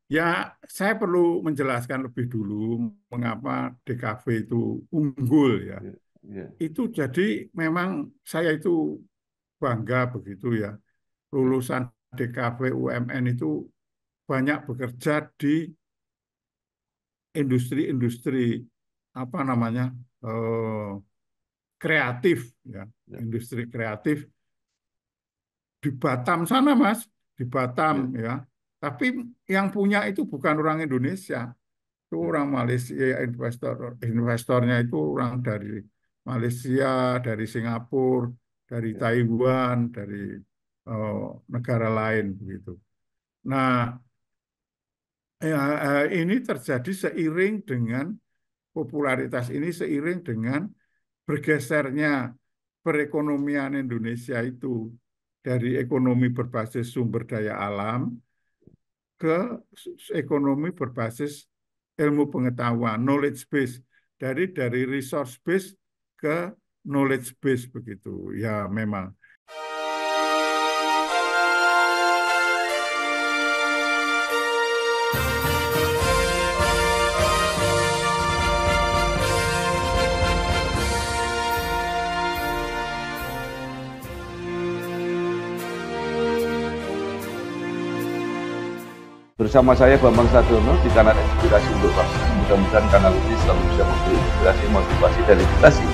Ya, saya perlu menjelaskan lebih dulu mengapa DKV itu unggul ya. Ya, ya, Itu jadi memang saya itu bangga begitu ya. ya, Lulusan DKV UMN itu banyak bekerja di industri-industri apa namanya eh, kreatif ya, ya, industri kreatif di Batam sana Mas, di Batam ya, ya. Tapi yang punya itu bukan orang Indonesia, itu ya, orang Malaysia, investornya itu orang dari Malaysia, dari Singapura, dari ya, Taiwan, dari eh, negara lain begitu. Nah, ini terjadi seiring dengan popularitas ini seiring dengan bergesernya perekonomian Indonesia itu dari ekonomi berbasis sumber daya alam ke ekonomi berbasis ilmu pengetahuan, knowledge base, dari resource base ke knowledge base begitu. Ya memang. bersama saya Bambang Sadiono di kanal Inspirasi untuk Bangsa. Mudah-mudahan kanal ini selalu bisa memberi inspirasi, motivasi, dan edukasi.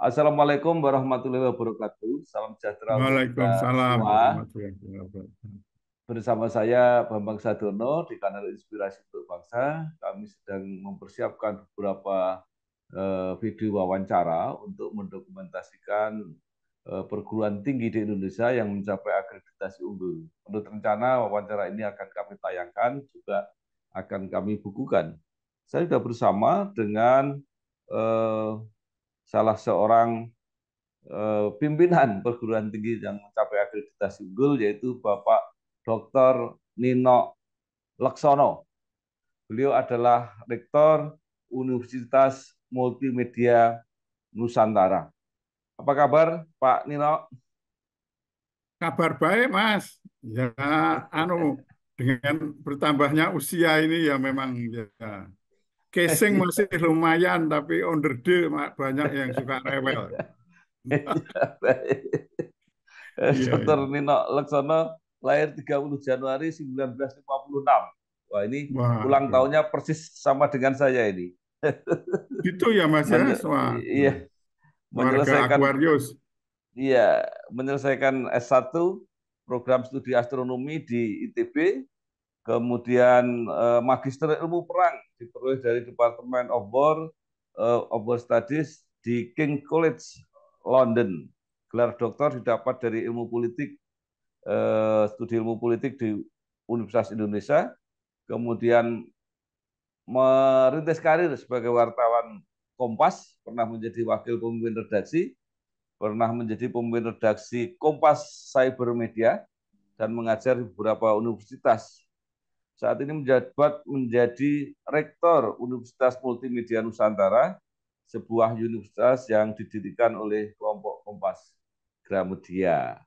Assalamualaikum warahmatullahi wabarakatuh. Salam sejahtera untuk kita Waalaikumsalam semua. warahmatullahi wabarakatuh. Bersama saya Bambang Sadiono di kanal Inspirasi untuk Bangsa. Kami sedang mempersiapkan beberapa video wawancara untuk mendokumentasikan perguruan tinggi di Indonesia yang mencapai akreditasi unggul. Menurut rencana wawancara ini akan kami tayangkan, juga akan kami bukukan. Saya sudah bersama dengan eh, salah seorang pimpinan perguruan tinggi yang mencapai akreditasi unggul, yaitu Bapak Dr. Nino Laksono. Beliau adalah Rektor Universitas Multimedia Nusantara. Apa kabar, Pak Nino? Kabar baik, Mas. Ya, anu dengan bertambahnya usia ini ya memang ya casing masih lumayan tapi onderdil banyak yang suka rewel. Iya, Dr. iya. Nino Laksono lahir 30 Januari 1956. Wah, ini Wah, ulang tahunnya persis sama dengan saya ini. gitu ya Mas ya. Men- Wah, iya, warga menyelesaikan Aquarius. iya, menyelesaikan S1 program studi astronomi di ITB, kemudian Magister Ilmu Perang diperoleh dari Department of War Studies di King College London. Gelar doktor didapat dari ilmu politik, studi ilmu politik di Universitas Indonesia, kemudian merintis karir sebagai wartawan Kompas, pernah menjadi wakil pemimpin redaksi, pernah menjadi pemimpin redaksi Kompas Cyber Media, dan mengajar di beberapa universitas. Saat ini menjabat menjadi Rektor Universitas Multimedia Nusantara, sebuah universitas yang didirikan oleh kelompok Kompas Gramedia.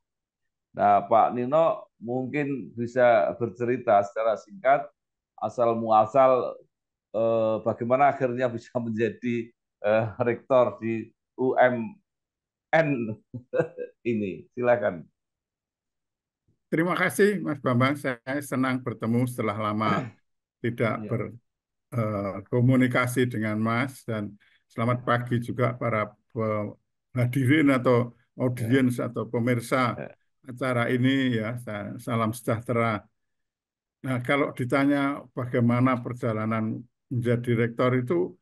Nah, Pak Nino mungkin bisa bercerita secara singkat asal muasal bagaimana akhirnya bisa menjadi rektor di UMN ini. Silakan. Terima kasih Mas Bambang. Saya senang bertemu setelah lama tidak Ya, berkomunikasi dengan Mas dan selamat pagi juga para hadirin atau ya, audiens atau pemirsa ya, acara ini ya. Salam sejahtera. Nah, kalau ditanya bagaimana perjalanan menjadi rektor itu,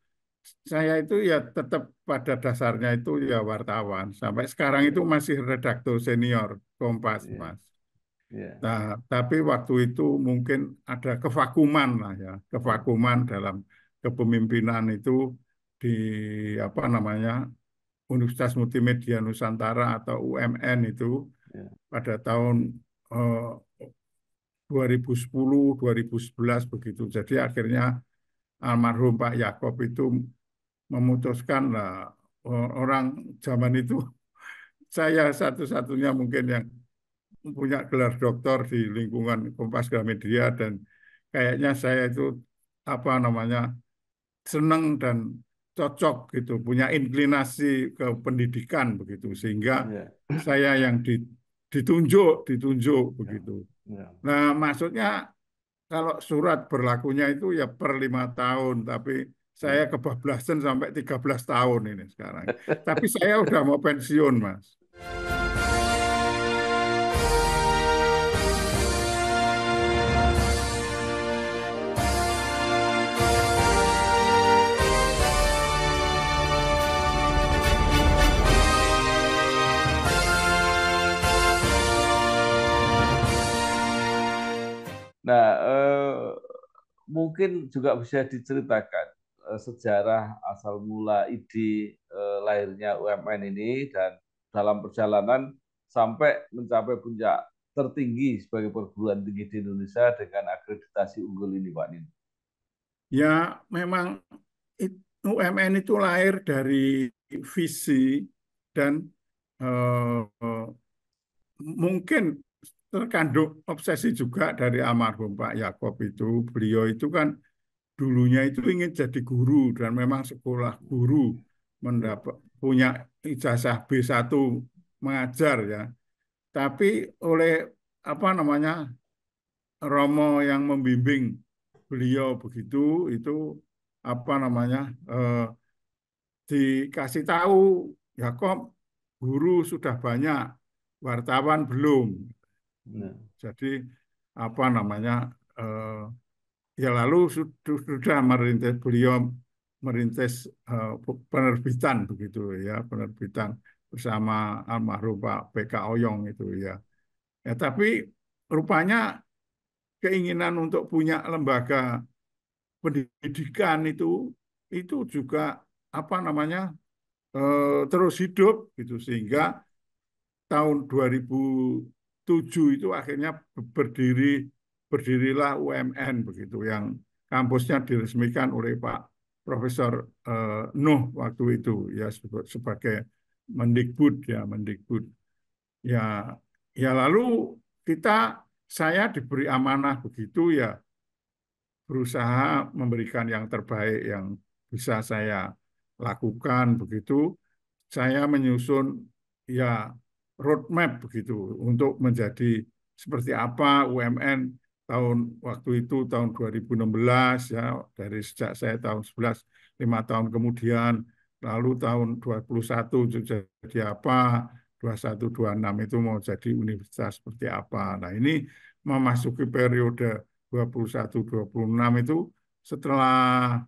saya itu ya tetap pada dasarnya itu ya wartawan. Sampai sekarang itu Ya, masih redaktur senior Kompas, ya, Mas. ya, Nah, tapi waktu itu mungkin ada kevakuman lah ya, ya, kevakuman dalam kepemimpinan itu di apa namanya Universitas Multimedia Nusantara atau UMN itu ya, pada tahun eh, 2010, 2011 begitu. Jadi akhirnya almarhum Pak Yakob itu memutuskan lah orang zaman itu saya satu-satunya mungkin yang punya gelar doktor di lingkungan Kompas Gramedia dan kayaknya saya itu apa namanya senang dan cocok gitu, punya inklinasi ke pendidikan begitu sehingga ya, saya yang ditunjuk ditunjuk ya, begitu. ya, Nah, maksudnya kalau surat berlakunya itu ya per 5 tahun, tapi saya ya. kebablasan sampai 13 tahun ini sekarang. Tapi saya udah mau pensiun, Mas. Nah, mungkin juga bisa diceritakan sejarah asal mula ide lahirnya UMN ini dan dalam perjalanan sampai mencapai puncak tertinggi sebagai perguruan tinggi di Indonesia dengan akreditasi unggul ini, Pak Nin. Ya, memang UMN itu lahir dari visi dan eh, mungkin terkandung obsesi juga dari almarhum Pak Yakob itu. Beliau itu kan dulunya itu ingin jadi guru dan memang sekolah guru Ya, mendapat punya ijazah B1 mengajar ya. Tapi oleh apa namanya Romo yang membimbing beliau begitu itu apa namanya dikasih tahu ya kok guru sudah banyak wartawan belum. ya, Jadi apa namanya eh, ya lalu sudah merintis beliau merintis penerbitan begitu ya penerbitan bersama almarhum Pak PK Oyong itu ya. Ya tapi rupanya keinginan untuk punya lembaga pendidikan itu juga apa namanya terus hidup gitu sehingga tahun 2007 itu akhirnya berdirilah UMN begitu yang kampusnya diresmikan oleh Pak Profesor Nuh waktu itu ya sebagai Mendikbud ya Mendikbud ya ya lalu kita saya diberi amanah begitu ya berusaha memberikan yang terbaik yang bisa saya lakukan begitu. Saya menyusun ya roadmap begitu untuk menjadi seperti apa UMN waktu itu tahun 2016 ya dari sejak saya tahun 11 5 tahun kemudian lalu tahun 21 itu jadi apa 21 26 itu mau jadi universitas seperti apa. Nah, ini memasuki periode 21 26 itu setelah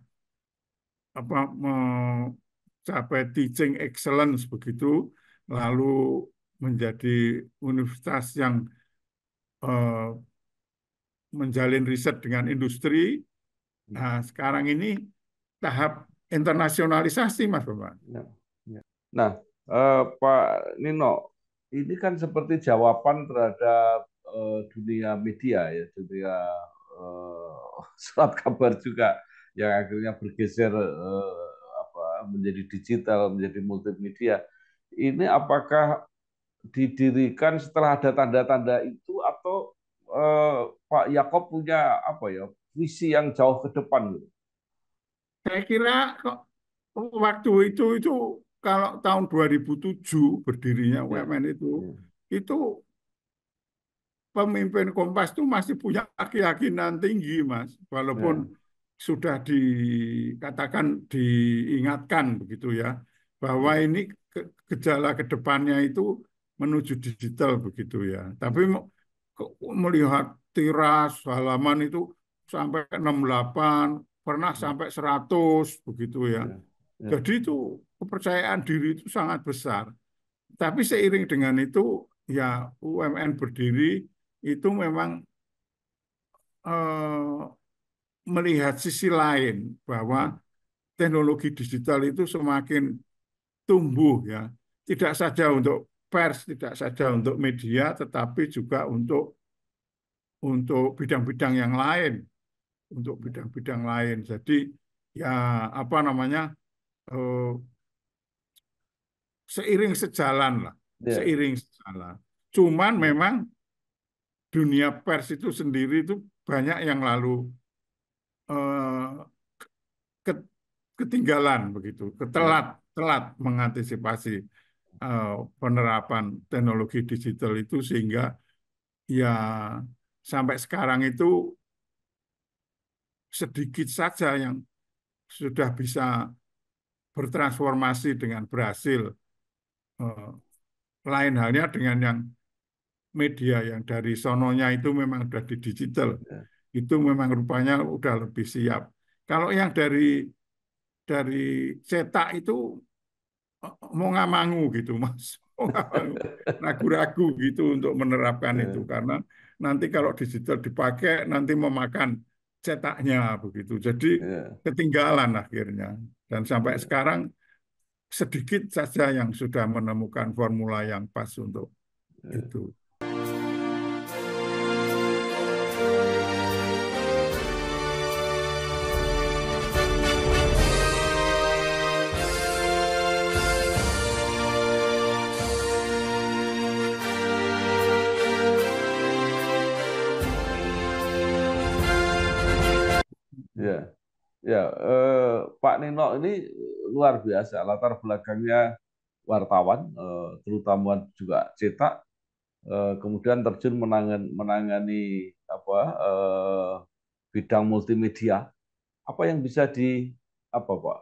apa mencapai teaching excellence begitu lalu menjadi universitas yang eh, menjalin riset dengan industri. Nah, sekarang ini tahap internasionalisasi, Mas Bambang. ya, ya. Nah, Pak Nino, ini kan seperti jawaban terhadap dunia media ya, dunia eh, surat kabar juga yang akhirnya bergeser menjadi digital, menjadi multimedia. Ini apakah didirikan setelah ada tanda-tanda itu atau Pak Yakob punya apa ya visi yang jauh ke depan gitu? Saya kira kok waktu itu kalau tahun 2007 berdirinya Ya, UMN ya, itu pemimpin Kompas itu masih punya keyakinan tinggi, Mas. Walaupun ya, sudah dikatakan, diingatkan begitu ya, bahwa ya, ini gejala ke depannya itu menuju digital begitu ya. Tapi melihat tiras halaman itu sampai 68, pernah ya, sampai 100 begitu ya. ya, ya, Jadi itu kepercayaan diri itu sangat besar. Tapi seiring dengan itu, ya UMN berdiri itu memang eh, melihat sisi lain bahwa ya, teknologi digital itu semakin tumbuh ya. Tidak saja untuk pers, tidak saja untuk media, tetapi juga untuk bidang-bidang yang lain, untuk bidang-bidang lain. Jadi ya apa namanya eh, seiring sejalan lah, ya, seiring sejalan. Cuman ya, memang dunia pers itu sendiri itu banyak yang lalu eh, ke- ketinggalan begitu, ya, telat mengantisipasi eh, penerapan teknologi digital itu sehingga ya sampai sekarang itu sedikit saja yang sudah bisa bertransformasi dengan berhasil. Eh, Lain halnya dengan yang media yang dari sononya itu memang sudah di digital, ya, itu memang rupanya udah lebih siap. Kalau yang dari cetak itu mau nggak mau gitu Mas, mau nggak mau, ragu-ragu gitu untuk menerapkan itu ya, karena nanti kalau digital dipakai nanti memakan cetaknya begitu, jadi ya, ketinggalan akhirnya dan sampai ya, sekarang sedikit saja yang sudah menemukan formula yang pas untuk ya. itu. Ya. Ya, Pak Nino ini luar biasa. Latar belakangnya wartawan, terutama juga cetak, kemudian terjun menangani apa bidang multimedia. Apa yang bisa apa Pak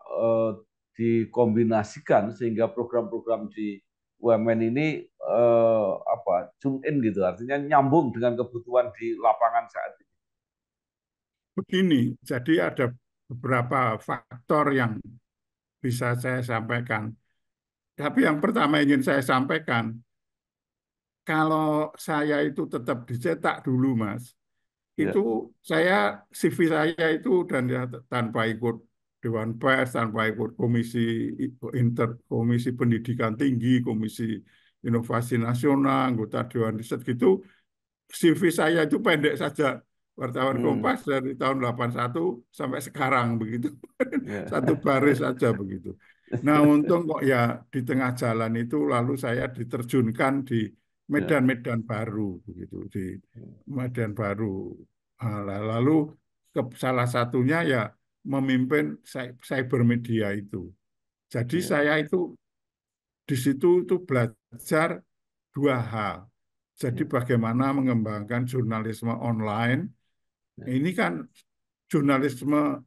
dikombinasikan sehingga program-program di UMN ini apa tune in gitu, artinya nyambung dengan kebutuhan di lapangan saat ini. Begini, jadi ada beberapa faktor yang bisa saya sampaikan. Tapi yang pertama ingin saya sampaikan, kalau saya itu tetap dicetak dulu, Mas, itu Ya, saya CV saya itu dan ya, tanpa ikut Dewan Pers, tanpa ikut komisi pendidikan tinggi, komisi inovasi nasional, anggota Dewan Riset gitu, CV saya itu pendek saja. Wartawan hmm, Kompas dari tahun 81 sampai sekarang begitu. ya, Satu baris saja begitu. Nah, untung kok ya di tengah jalan itu lalu saya diterjunkan di ya, medan-medan baru begitu, di medan baru. Lalu salah satunya ya memimpin cyber media itu. Jadi ya, saya itu di situ itu belajar dua hal. Jadi ya, bagaimana mengembangkan jurnalisme online. ya, Ini kan jurnalisme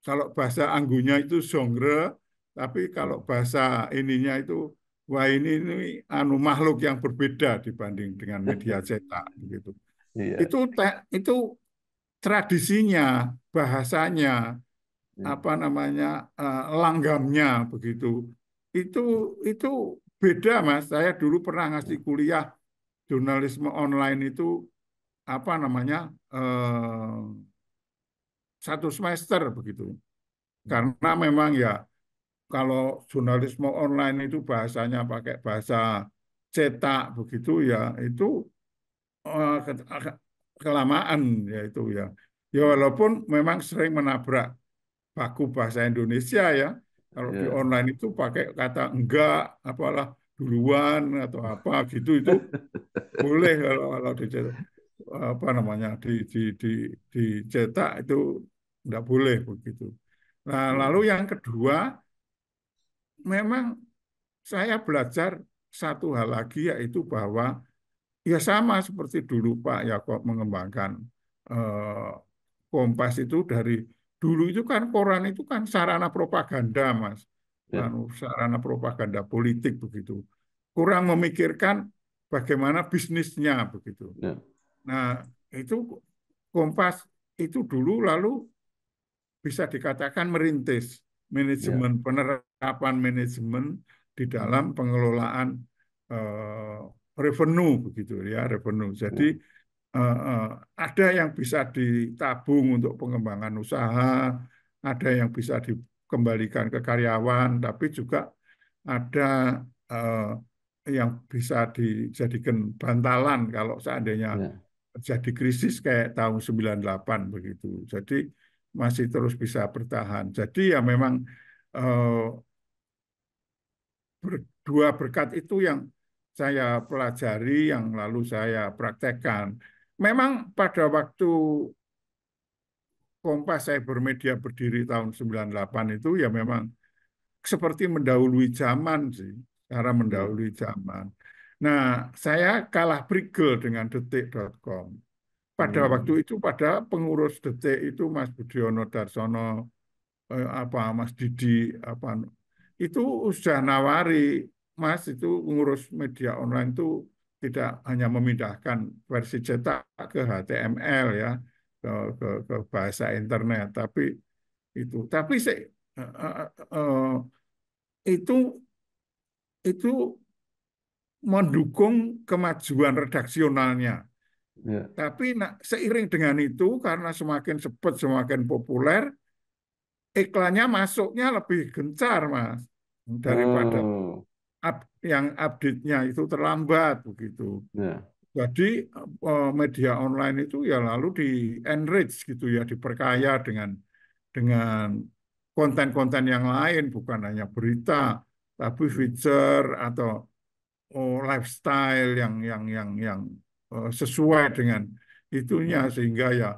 kalau bahasa anggunya itu genre, tapi kalau ya, bahasa ininya itu wah ini anu makhluk yang berbeda dibanding dengan media cetak begitu. iya, Itu tradisinya, bahasanya, iya, apa namanya langgamnya begitu. Itu itu beda Mas. Saya dulu pernah ngasih iya, kuliah jurnalisme online itu apa namanya satu semester begitu. Karena memang ya kalau jurnalisme online itu bahasanya pakai bahasa cetak begitu ya itu kelamaan ya itu ya. Ya walaupun memang sering menabrak baku bahasa Indonesia ya. Kalau di iya. online itu pakai kata enggak, apalah duluan atau apa gitu itu boleh kalau dicetak apa namanya dicetak itu enggak boleh begitu. Nah, lalu Iya, yang kedua memang saya belajar satu hal lagi yaitu bahwa ya sama seperti dulu Pak Yakob mengembangkan eh, Kompas itu dari dulu itu kan koran itu kan sarana propaganda Mas, iya, sarana propaganda politik begitu. Kurang memikirkan bagaimana bisnisnya begitu. iya, Nah itu Kompas itu dulu lalu bisa dikatakan merintis, ya, manajemen, penerapan manajemen di dalam pengelolaan eh, revenue begitu ya, revenue. Jadi ya, eh, eh, ada yang bisa ditabung untuk pengembangan usaha, ada yang bisa dikembalikan ke karyawan, tapi juga ada yang bisa dijadikan bantalan kalau seandainya ya, terjadi krisis kayak tahun 98 begitu. Jadi masih terus bisa bertahan. Jadi ya memang eh, dua berkat itu yang saya pelajari, yang lalu saya praktekkan. Memang pada waktu Kompas Cybermedia berdiri tahun 98 itu ya memang seperti mendahului zaman sih, cara ya. mendahului zaman. Nah, saya kalah prigel dengan detik.com. Pada waktu Hmm, itu pada pengurus Detik itu Mas Budiono Darsono, apa Mas Didi, apa itu sudah nawari, Mas itu ngurus media online itu tidak hanya memindahkan versi cetak ke HTML ya, ke bahasa internet, tapi tapi itu itu mendukung kemajuan redaksionalnya. ya. Tapi seiring dengan itu, karena semakin cepat, semakin populer, iklannya masuknya lebih gencar, Mas, daripada Hmm, yang update-nya itu terlambat begitu. ya, Jadi media online itu ya lalu di enrich gitu ya, diperkaya dengan konten-konten yang lain, bukan hanya berita, tapi feature atau lifestyle yang sesuai dengan itunya sehingga ya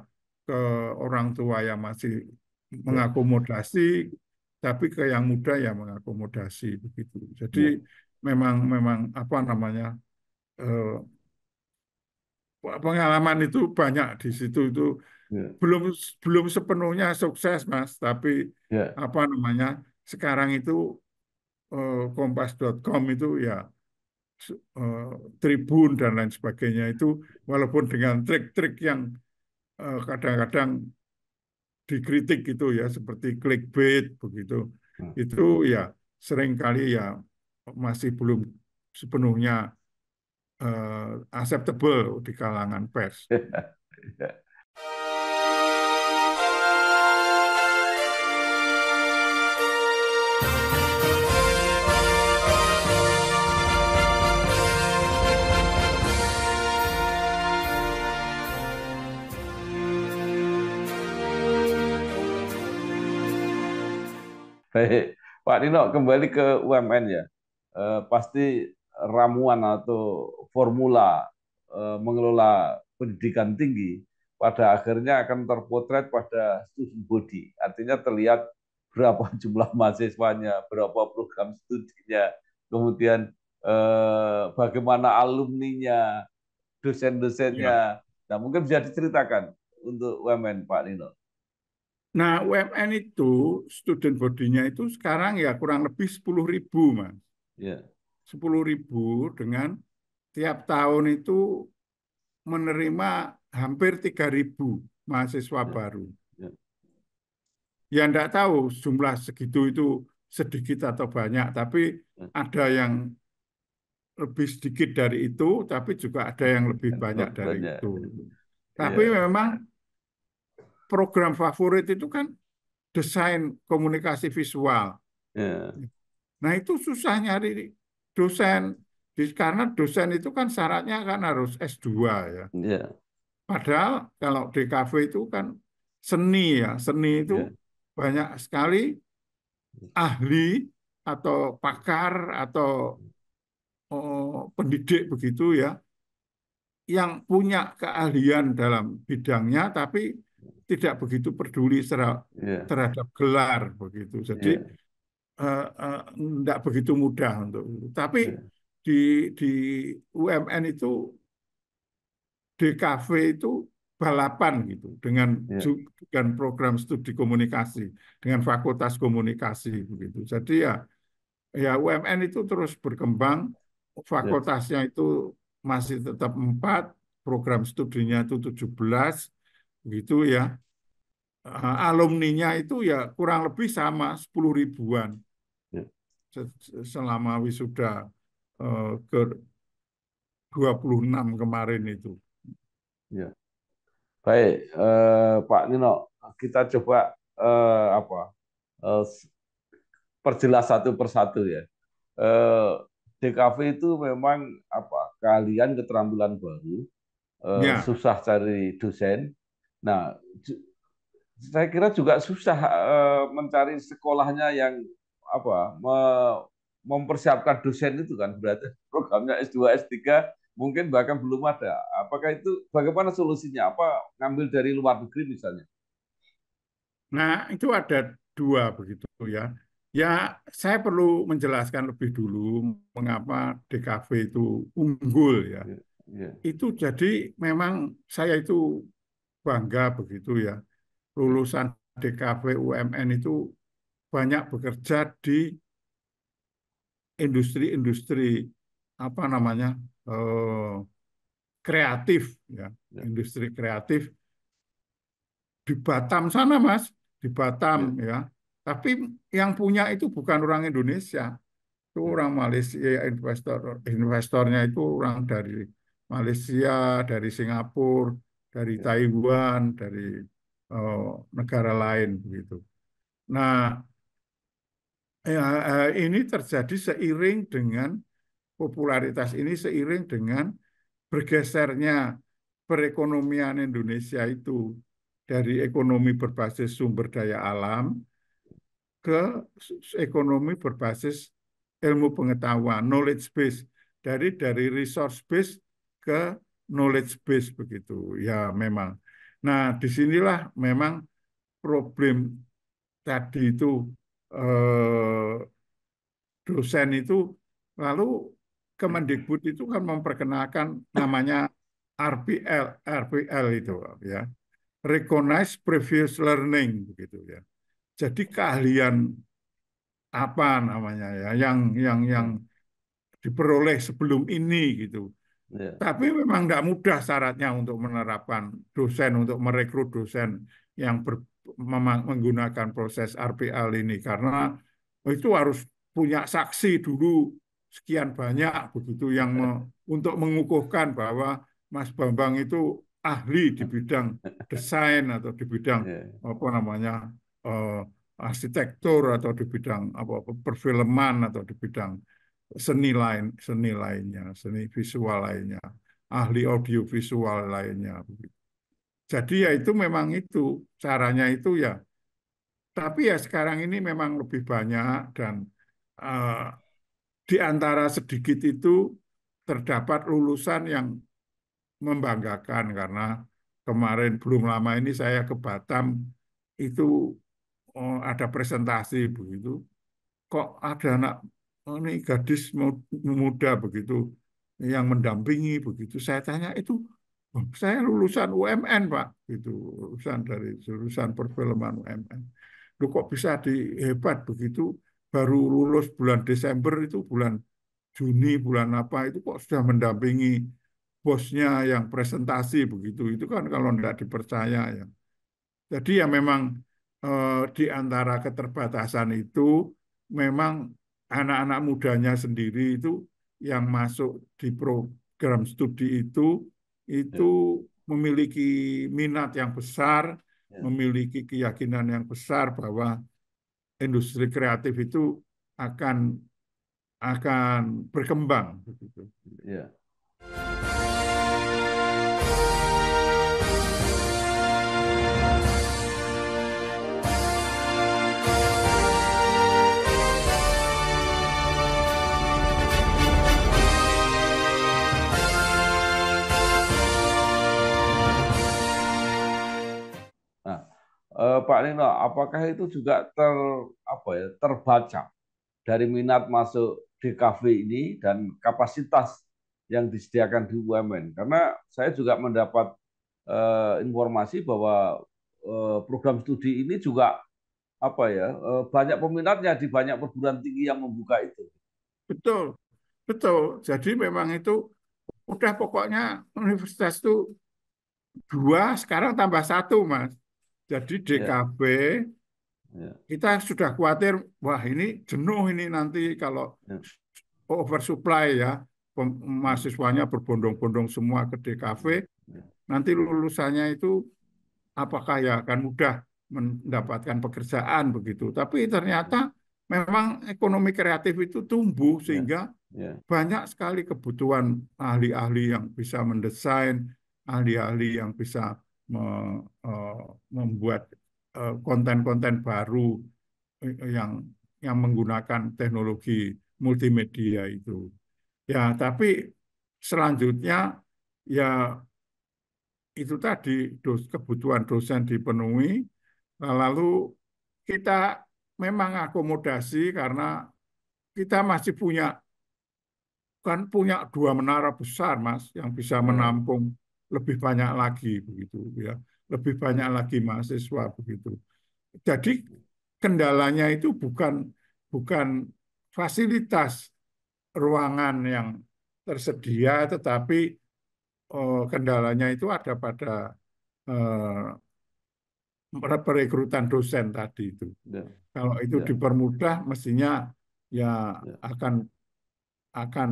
ke orang tua yang masih ya, mengakomodasi tapi ke yang muda ya mengakomodasi begitu. Jadi ya, memang memang apa namanya eh, pengalaman itu banyak di situ itu ya, belum belum sepenuhnya sukses Mas, tapi ya. apa namanya sekarang itu kompas.com itu ya eh, Tribun dan lain sebagainya itu walaupun dengan trik-trik yang kadang-kadang dikritik gitu ya seperti clickbait begitu Hmm. itu ya seringkali ya masih belum sepenuhnya acceptable di kalangan pers. Ya. Baik, Pak Nino, kembali ke UMN ya. Pasti ramuan atau formula mengelola pendidikan tinggi pada akhirnya akan terpotret pada student body. Artinya terlihat berapa jumlah mahasiswanya, berapa program studinya, kemudian bagaimana alumninya, Ya. dosen-dosennya. Nah, mungkin bisa diceritakan untuk UMN, Pak Nino. Nah, UMN itu student body-nya itu sekarang ya kurang lebih 10.000, Mas. Ya, 10.000 dengan tiap tahun itu menerima hampir 3.000 mahasiswa ya, baru. ya, Ya enggak tahu jumlah segitu itu sedikit atau banyak, tapi ya. ada yang lebih sedikit dari itu, tapi juga ada yang lebih banyak dari Banyak. itu. Tapi Iya, memang program favorit itu kan desain komunikasi visual. iya, Nah itu susah nyari dosen, karena dosen itu kan syaratnya kan harus S2 ya. iya, Padahal kalau DKV itu kan seni ya, seni itu iya, banyak sekali ahli atau pakar atau pendidik begitu ya, yang punya keahlian dalam bidangnya, tapi tidak begitu peduli iya, terhadap gelar begitu. Jadi iya, tidak begitu mudah untuk itu. Tapi iya, di di UMN itu DKV itu balapan gitu iya, dengan program studi komunikasi dengan fakultas komunikasi begitu. Jadi ya ya UMN itu terus berkembang, iya, fakultasnya itu masih tetap 4, program studinya itu 17 gitu ya. alumninya itu ya kurang lebih sama 10 ribuan Ya, selama wisuda ke 26 kemarin itu. ya. Baik, Pak Nino, kita coba apa perjelas satu persatu ya. Eh, DKV itu memang apa keahlian keterampilan baru, Ya, susah cari dosen. Nah, saya kira juga susah mencari sekolahnya yang apa mempersiapkan dosen itu kan berarti programnya S2 S3 mungkin bahkan belum ada. Apakah itu bagaimana solusinya? Apa ngambil dari luar negeri misalnya? nah itu ada dua begitu ya. Ya, saya perlu menjelaskan lebih dulu mengapa DKV itu unggul ya. Ya, ya, Itu jadi memang saya itu bangga begitu ya. ya, Lulusan DKV UMN itu banyak bekerja di industri-industri apa namanya eh, kreatif ya, ya, industri kreatif di Batam sana Mas, di Batam ya, ya. Tapi yang punya itu bukan orang Indonesia, itu ya, orang Malaysia, investornya itu orang dari Malaysia, dari Singapura, dari ya, Taiwan, dari eh, negara lain begitu. Nah, ini terjadi seiring dengan popularitas ini seiring dengan bergesernya perekonomian Indonesia itu dari ekonomi berbasis sumber daya alam ke ekonomi berbasis ilmu pengetahuan, knowledge base, dari resource base ke knowledge base begitu. Ya memang. Nah, disinilah memang problem tadi itu eh, dosen itu lalu Kemendikbud itu kan memperkenalkan namanya RPL, RPL itu ya, Recognize Previous Learning begitu ya. Jadi keahlian apa namanya ya, yang ya, diperoleh sebelum ini gitu. ya, Tapi memang tidak mudah syaratnya untuk menerapkan dosen, untuk merekrut dosen yang menggunakan proses RPL ini. Karena itu harus punya saksi dulu sekian banyak begitu yang untuk mengukuhkan bahwa Mas Bambang itu ahli di bidang desain atau di bidang ya, apa namanya eh, arsitektur atau di bidang apa perfilman atau di bidang seni lainnya, seni visual lainnya, ahli audio visual lainnya. Jadi ya itu memang itu caranya itu ya. Tapi ya sekarang ini memang lebih banyak dan eh, di antara sedikit itu terdapat lulusan yang membanggakan karena kemarin belum lama ini saya ke Batam itu ada presentasi begitu kok ada anak ini gadis muda begitu yang mendampingi begitu. Saya tanya itu, "Oh, saya lulusan UMN Pak, itu lulusan dari jurusan perfilman UMN. Lu kok bisa dihebat begitu? Baru lulus bulan Desember itu bulan Juni bulan apa itu kok sudah mendampingi bosnya yang presentasi begitu. Itu kan kalau tidak dipercaya ya. Jadi ya memang di antara keterbatasan itu memang anak-anak mudanya sendiri itu yang masuk di program studi itu ya, memiliki minat yang besar, ya, memiliki keyakinan yang besar bahwa industri kreatif itu akan akan berkembang begitu. ya. Nah, Pak Nino, apakah itu juga apa ya, terbaca dari minat masuk DKV ini dan kapasitas yang disediakan di UMN? Karena saya juga mendapat informasi bahwa program studi ini juga apa ya banyak peminatnya di banyak perguruan tinggi yang membuka itu. Betul, betul. Jadi memang itu udah pokoknya universitas itu dua, sekarang tambah satu, Mas. Jadi ya, DKV ya, kita sudah khawatir, wah ini jenuh ini nanti kalau ya, oversupply ya, ya, mahasiswanya berbondong-bondong semua ke DKV, ya, nanti lulusannya itu apakah ya akan mudah mendapatkan pekerjaan begitu. Tapi ternyata memang ekonomi kreatif itu tumbuh ya, sehingga ya, banyak sekali kebutuhan ahli-ahli yang bisa mendesain, ahli-ahli yang bisa membuat konten-konten baru yang menggunakan teknologi multimedia itu. Ya, tapi selanjutnya ya itu tadi kebutuhan dosen dipenuhi, lalu kita memang akomodasi karena kita masih punya kan punya dua menara besar, Mas, yang bisa ya, menampung lebih banyak lagi begitu ya, lebih banyak lagi mahasiswa begitu. Jadi kendalanya itu bukan bukan fasilitas ruangan yang tersedia, tetapi kendalanya itu ada pada perekrutan dosen tadi itu. ya, Kalau itu ya, dipermudah, mestinya ya ya, akan akan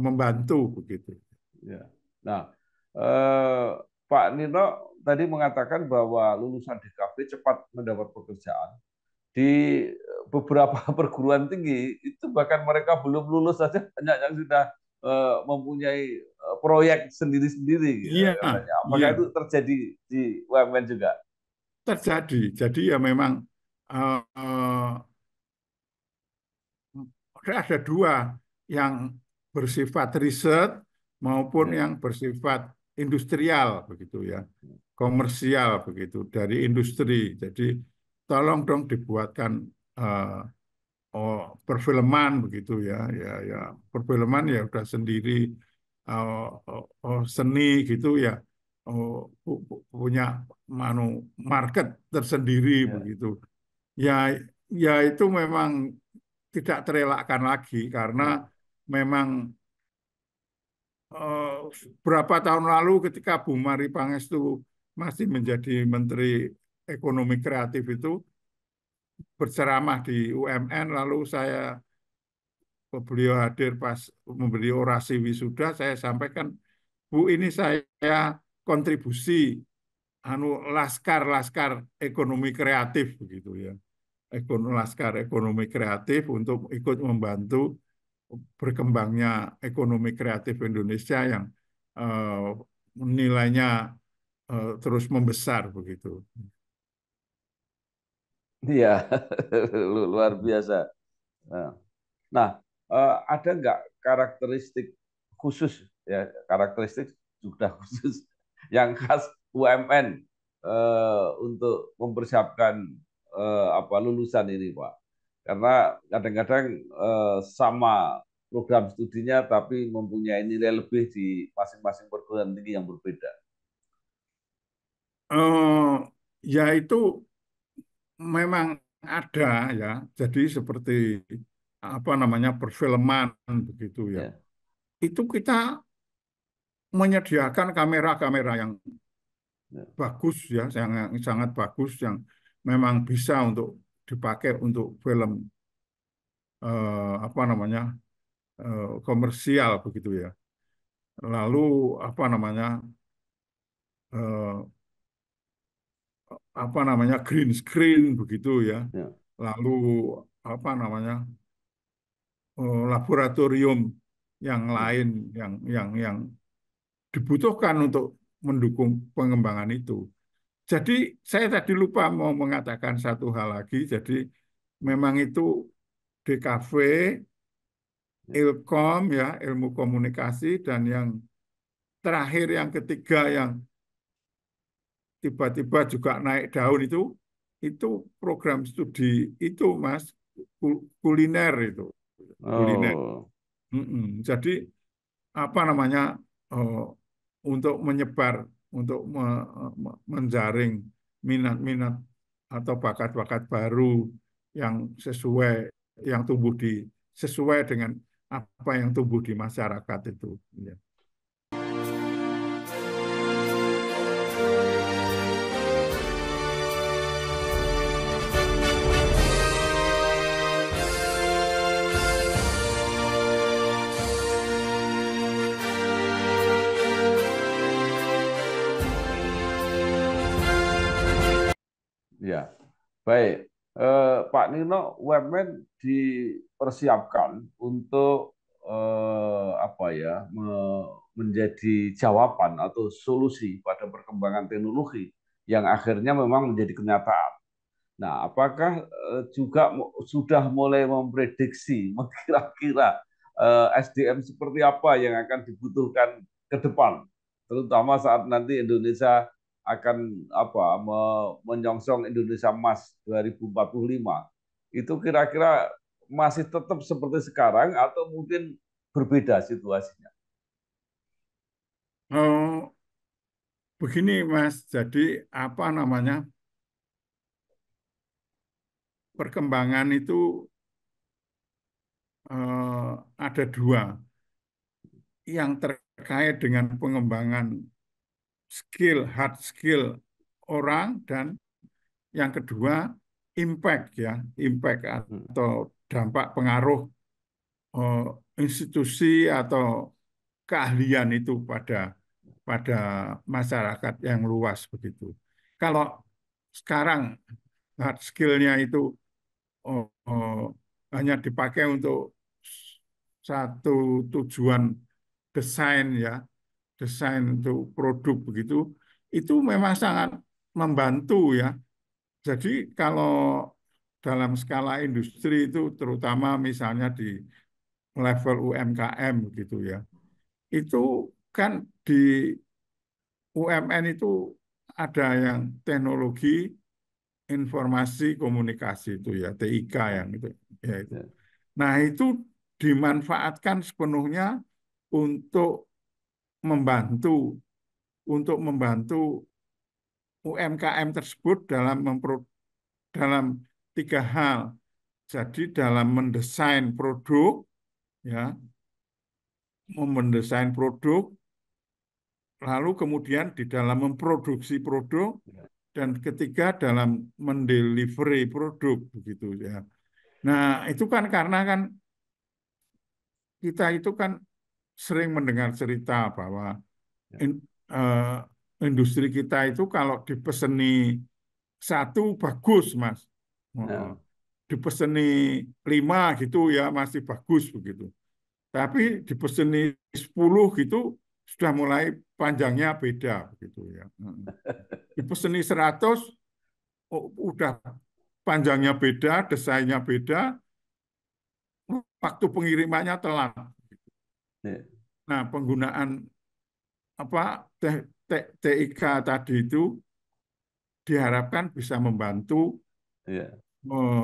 membantu begitu. ya. Nah, eh, Pak Nino tadi mengatakan bahwa lulusan DKV cepat mendapat pekerjaan. Di beberapa perguruan tinggi itu bahkan mereka belum lulus saja banyak yang sudah mempunyai proyek sendiri-sendiri Iya, katanya. Apakah iya itu terjadi di UMN juga? terjadi. Jadi ya memang ada dua yang bersifat riset maupun Ya, yang bersifat industrial begitu ya, komersial begitu dari industri. Jadi tolong dong dibuatkan eh, oh, perfilman begitu ya, ya, ya perfilman ya udah sendiri seni gitu ya, punya manu market tersendiri ya, begitu. Ya, ya itu memang tidak terelakkan lagi karena ya, memang eh, berapa tahun lalu ketika Bu Mari Pangestu masih menjadi Menteri Ekonomi Kreatif itu berceramah di UMN, lalu beliau hadir pas memberi orasi wisuda, saya sampaikan, Bu ini saya kontribusi anu laskar ekonomi kreatif begitu ya, laskar ekonomi kreatif untuk ikut membantu berkembangnya ekonomi kreatif Indonesia yang eh, nilainya terus membesar begitu. iya, luar biasa. Nah, nah, ada nggak karakteristik khusus ya karakteristik sudah khusus yang khas UMN untuk mempersiapkan apa lulusan ini, Pak? Karena kadang-kadang sama program studinya tapi mempunyai nilai lebih di masing-masing perguruan tinggi yang berbeda. Ya itu memang ada ya. Jadi seperti apa namanya perfilman begitu ya. Ya, Itu kita menyediakan kamera-kamera yang ya, bagus ya, yang sangat bagus yang memang bisa untuk dipakai untuk film apa namanya komersial begitu ya. Lalu apa namanya eh, green screen begitu ya. ya, Lalu apa namanya laboratorium yang ya. lain yang dibutuhkan untuk mendukung pengembangan itu. Jadi saya tadi lupa mau mengatakan satu hal lagi. Jadi memang itu DKV, Ya. Ilkom ya, ilmu komunikasi dan yang terakhir yang ketiga yang tiba-tiba juga naik daun itu program studi itu Mas kuliner itu kuliner. Oh, Mm-mm. Jadi apa namanya eh, untuk menyebar untuk menjaring minat-minat atau bakat-bakat baru yang sesuai yang tumbuh sesuai dengan apa yang tumbuh di masyarakat itu. Ya. Baik, Pak Nino, UMN dipersiapkan untuk apa ya, menjadi jawaban atau solusi pada perkembangan teknologi yang akhirnya memang menjadi kenyataan. Nah, apakah juga sudah mulai memprediksi, kira-kira SDM seperti apa yang akan dibutuhkan ke depan, terutama saat nanti Indonesia akan apa menyongsong Indonesia Emas 2045. Itu kira-kira masih tetap seperti sekarang atau mungkin berbeda situasinya? Oh, begini Mas, jadi apa namanya perkembangan itu ada dua, yang terkait dengan pengembangan skill, hard skill orang, dan yang kedua impact ya, impact Hmm, atau dampak pengaruh eh, institusi atau keahlian itu pada pada masyarakat yang luas begitu. Kalau sekarang hard skill-nya itu oh, oh, hanya dipakai untuk satu tujuan desain ya, desain untuk produk begitu, itu memang sangat membantu ya. Jadi kalau dalam skala industri itu terutama misalnya di level UMKM gitu ya, itu kan di UMN itu ada yang teknologi informasi komunikasi itu ya, TIK ya, yang itu ya itu. ya, Nah, itu dimanfaatkan sepenuhnya untuk membantu membantu UMKM tersebut dalam tiga hal. Jadi dalam mendesain produk ya, mendesain produk, lalu kemudian di dalam memproduksi produk, ya, dan ketiga dalam mendelivery produk begitu ya. Nah, itu kan karena kan kita itu kan sering mendengar cerita bahwa ya, in- eh, industri kita itu kalau dipeseni satu bagus, Mas. Oh, ya, dipeseni lima gitu ya masih bagus begitu. Tapi dipeseni 10 gitu sudah mulai panjangnya beda begitu ya. Dipeseni 100 udah panjangnya beda, desainnya beda, waktu pengirimannya telat. ya, Nah, penggunaan apa TIK tadi itu diharapkan bisa membantu ya,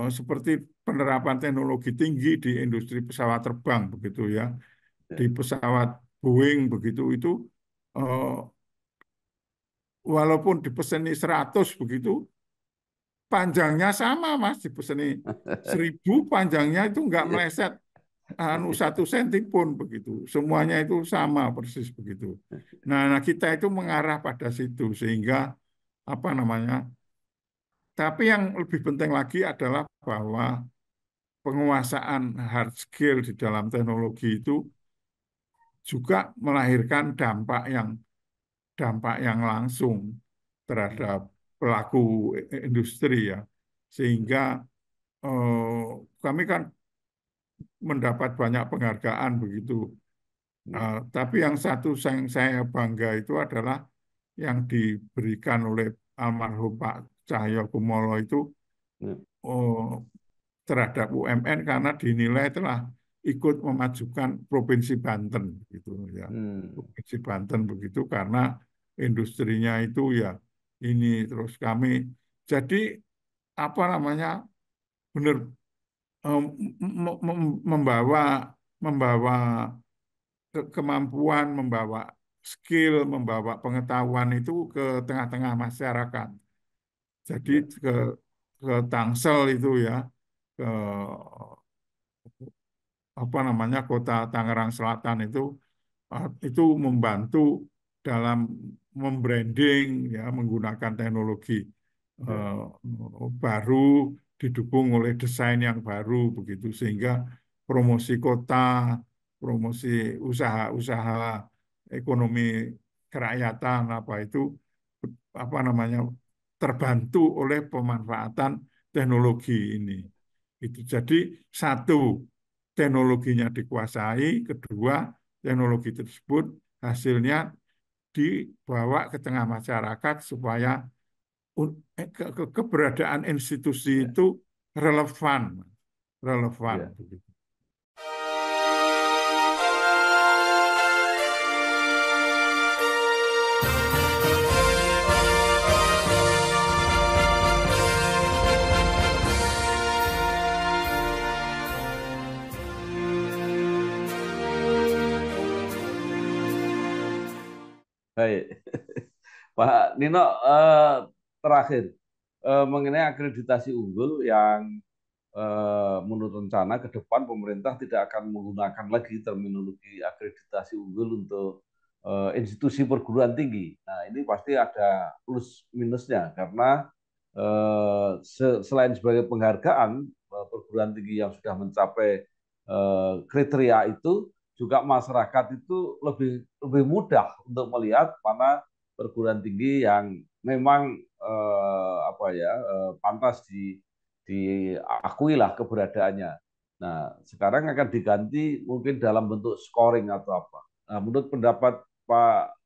seperti penerapan teknologi tinggi di industri pesawat terbang begitu ya. Di ya. pesawat Boeing begitu itu eh, walaupun dipeseni 100 begitu, panjangnya sama Mas, dipeseni 1000 panjangnya itu nggak meleset anu 1 senti pun begitu. Semuanya itu sama persis begitu. Nah, kita itu mengarah pada situ sehingga apa namanya. Tapi yang lebih penting lagi adalah bahwa penguasaan hard skill di dalam teknologi itu juga melahirkan dampak yang langsung terhadap pelaku industri ya. Sehingga eh, kami kan mendapat banyak penghargaan begitu. Tapi yang satu yang saya bangga itu adalah yang diberikan oleh almarhum Pak Cahyo Kumolo itu oh, terhadap UMN karena dinilai telah ikut memajukan Provinsi Banten gitu ya. Hmm, Provinsi Banten begitu karena industrinya itu ya ini terus kami jadi apa namanya benar membawa membawa kemampuan, membawa skill, membawa pengetahuan itu ke tengah-tengah masyarakat. Jadi ya, ke Tangsel itu ya, ke apa namanya kota Tangerang Selatan itu membantu dalam membranding ya menggunakan teknologi ya, baru didukung oleh desain yang baru begitu sehingga promosi kota, promosi usaha-usaha ekonomi kerakyatan apa itu apa namanya terbantu oleh pemanfaatan teknologi ini. Itu jadi satu, teknologinya dikuasai, kedua teknologi tersebut hasilnya dibawa ke tengah masyarakat supaya keberadaan institusi Ya, itu relevan, relevan ya. begitu. Baik. Pak Nino, terakhir mengenai akreditasi unggul yang menurut rencana ke depan pemerintah tidak akan menggunakan lagi terminologi akreditasi unggul untuk institusi perguruan tinggi. Nah, ini pasti ada plus minusnya karena selain sebagai penghargaan perguruan tinggi yang sudah mencapai kriteria itu, juga masyarakat itu lebih lebih mudah untuk melihat mana perguruan tinggi yang memang apa ya pantas diakui lah keberadaannya. Nah, sekarang akan diganti mungkin dalam bentuk scoring atau apa. Nah, menurut pendapat Pak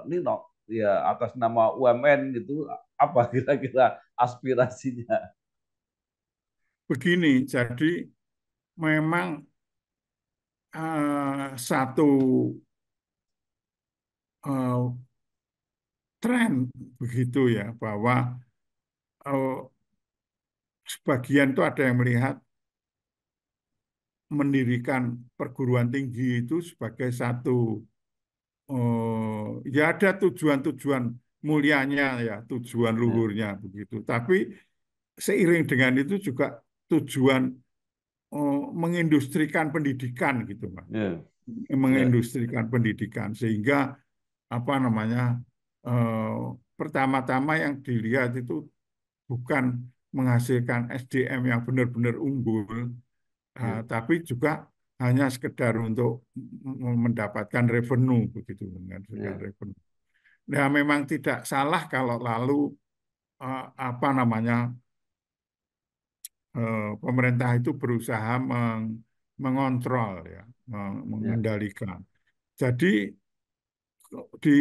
Nino, ya atas nama UMN gitu, apa kira-kira aspirasinya? Begini, jadi memang satu eh, tren begitu ya, bahwa eh, sebagian itu ada yang melihat mendirikan perguruan tinggi itu sebagai satu ya ada tujuan-tujuan mulianya ya, tujuan Ya, luhurnya begitu. Tapi seiring dengan itu juga tujuan mengindustrikan pendidikan gitu, Pak. ya, ya, Mengindustrikan pendidikan sehingga apa namanya eh, pertama-tama yang dilihat itu bukan menghasilkan SDM yang benar-benar unggul, ya, tapi juga hanya sekedar untuk mendapatkan revenue begitu, menghasilkan ya, revenue. Nah, memang tidak salah kalau lalu apa namanya pemerintah itu berusaha mengontrol ya, ya, mengendalikan. Jadi di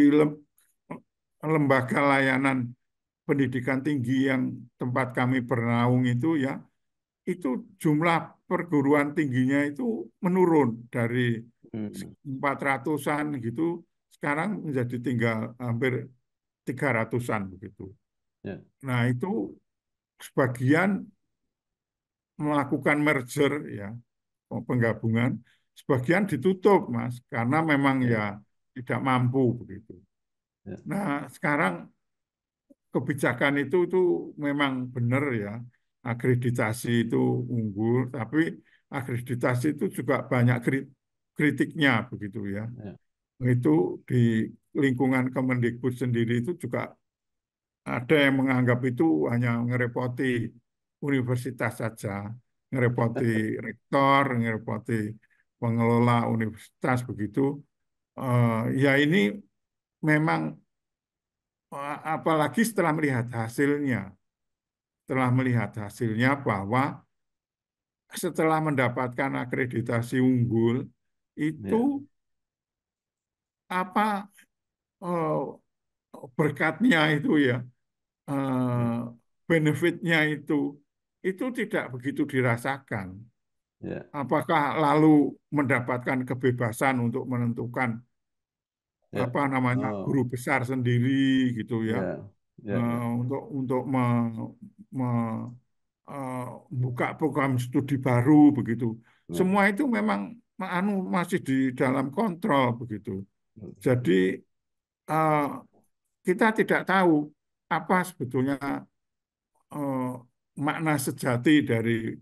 lembaga layanan pendidikan tinggi yang tempat kami bernaung itu ya, itu jumlah perguruan tingginya itu menurun dari hmm, 400-an gitu, sekarang menjadi tinggal hampir 300-an begitu. ya, Nah, itu sebagian melakukan merger ya, penggabungan, sebagian ditutup, Mas, karena memang ya ya, tidak mampu begitu. ya, Nah, sekarang kebijakan itu memang benar ya, akreditasi itu unggul, tapi akreditasi itu juga banyak kritiknya begitu ya. ya, Itu di lingkungan Kemendikbud sendiri itu juga ada yang menganggap itu hanya ngerepoti universitas saja, ngerepoti rektor, ngerepoti pengelola universitas begitu. Ya ini memang apalagi setelah melihat hasilnya bahwa setelah mendapatkan akreditasi unggul itu ya, apa berkatnya itu ya, ya, eh, benefitnya itu tidak begitu dirasakan. ya, Apakah lalu mendapatkan kebebasan untuk menentukan ya, apa namanya guru oh, besar sendiri gitu ya, ya, ya, ya, untuk buka program studi baru begitu. ya, Semua itu memang masih di dalam kontrol begitu. Jadi eh, kita tidak tahu apa sebetulnya eh, makna sejati dari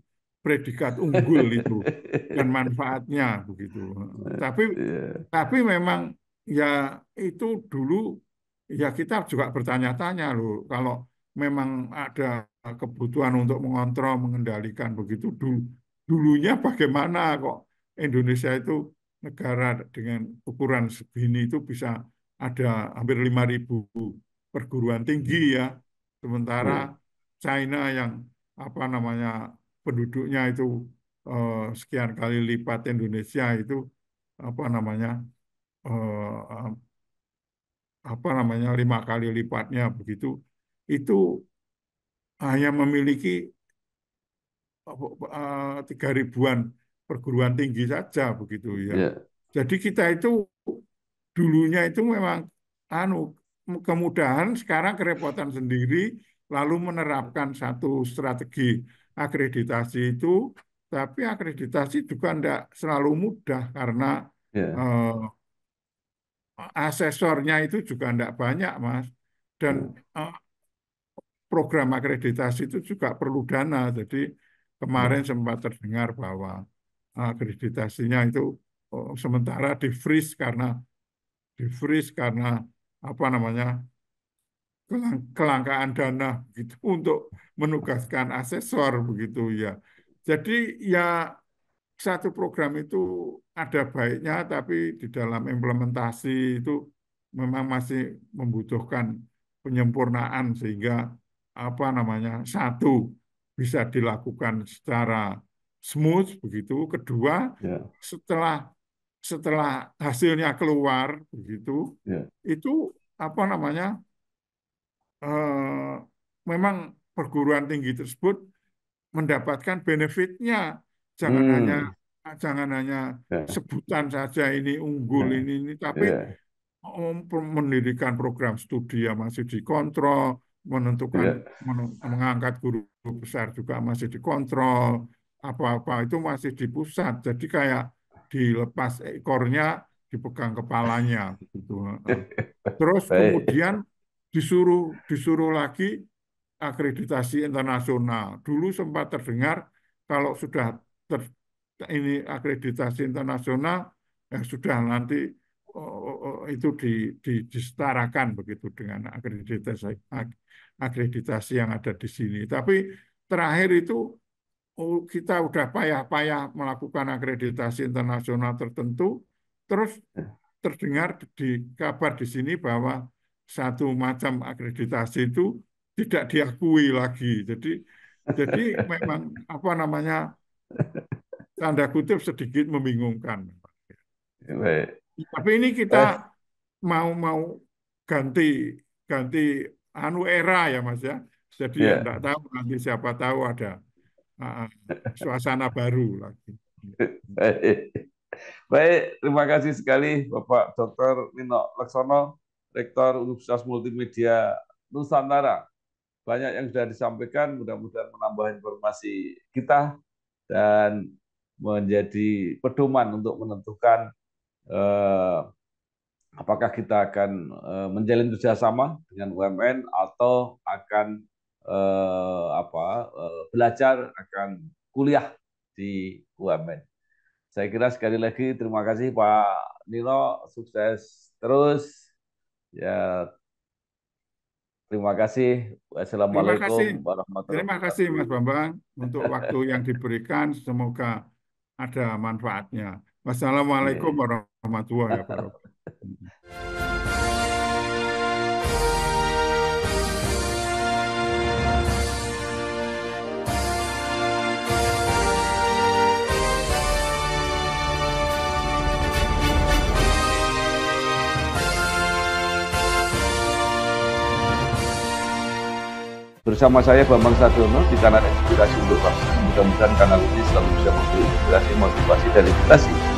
predikat unggul itu dan manfaatnya begitu. Tapi ya, tapi memang ya itu dulu ya kita juga bertanya-tanya loh kalau memang ada kebutuhan untuk mengontrol, mengendalikan begitu dulunya bagaimana kok Indonesia itu negara dengan ukuran segini itu bisa ada hampir 5.000 perguruan tinggi ya. Sementara ya, China yang apa namanya penduduknya itu sekian kali lipat Indonesia itu apa namanya eh, apa namanya 5 kali lipatnya begitu itu hanya memiliki 3.000-an perguruan tinggi saja begitu ya. ya, Jadi kita itu dulunya itu memang anu kemudahan, sekarang kerepotan sendiri, lalu menerapkan satu strategi akreditasi itu, tapi akreditasi juga tidak selalu mudah karena ya, eh, asesornya itu juga tidak banyak, Mas. Dan ya, eh, program akreditasi itu juga perlu dana. Jadi ya, kemarin sempat terdengar bahwa akreditasinya itu sementara di freeze karena apa namanya kelangkaan dana gitu untuk menugaskan asesor begitu ya. Jadi ya satu program itu ada baiknya, tapi di dalam implementasi itu memang masih membutuhkan penyempurnaan sehingga apa namanya satu bisa dilakukan secara smooth begitu. Kedua, ya, setelah setelah hasilnya keluar begitu, ya. itu apa namanya eh, memang perguruan tinggi tersebut mendapatkan benefitnya. Jangan hanya Hmm, jangan hanya ya, sebutan saja ini unggul ya, ini, tapi ya, mendirikan program studi yang masih dikontrol, menentukan ya, mengangkat guru besar juga masih dikontrol, apa-apa itu masih di pusat. Jadi kayak dilepas ekornya, dipegang kepalanya, gitu. Terus baik, kemudian disuruh disuruh lagi akreditasi internasional. Dulu sempat terdengar kalau sudah ter, ini akreditasi internasional ya sudah nanti itu disetarakan begitu dengan akreditasi yang ada di sini. Tapi terakhir itu kita udah payah-payah melakukan akreditasi internasional tertentu, terus terdengar di kabar di sini bahwa satu macam akreditasi itu tidak diakui lagi. Jadi memang apa namanya tanda kutip sedikit membingungkan. baik. Tapi ini kita mau mau ganti ganti anu era ya Mas ya. Jadi ya Ya, enggak tahu nanti siapa tahu ada uh, suasana baru lagi. baik. Baik, terima kasih sekali Bapak Dr. Nino Laksono, Rektor Universitas Multimedia Nusantara. Banyak yang sudah disampaikan, mudah-mudahan menambah informasi kita dan menjadi pedoman untuk menentukan eh, apakah kita akan menjalin kerjasama dengan UMN atau akan belajar akan kuliah di UMN. Saya kira sekali lagi terima kasih Pak Nino, sukses terus. Ya, terima kasih. Terima kasih. Wassalamualaikum warahmatullahi Terima kasih wabarakatuh. Mas Bambang untuk waktu yang diberikan. Semoga ada manfaatnya. Wassalamualaikum Iya. warahmatullahi wabarakatuh. Bersama saya Bambang Sadiono di kanal Inspirasi untuk Bangsa. Mudah-mudahan kanal ini selalu bisa memberi inspirasi, motivasi, dan edukasi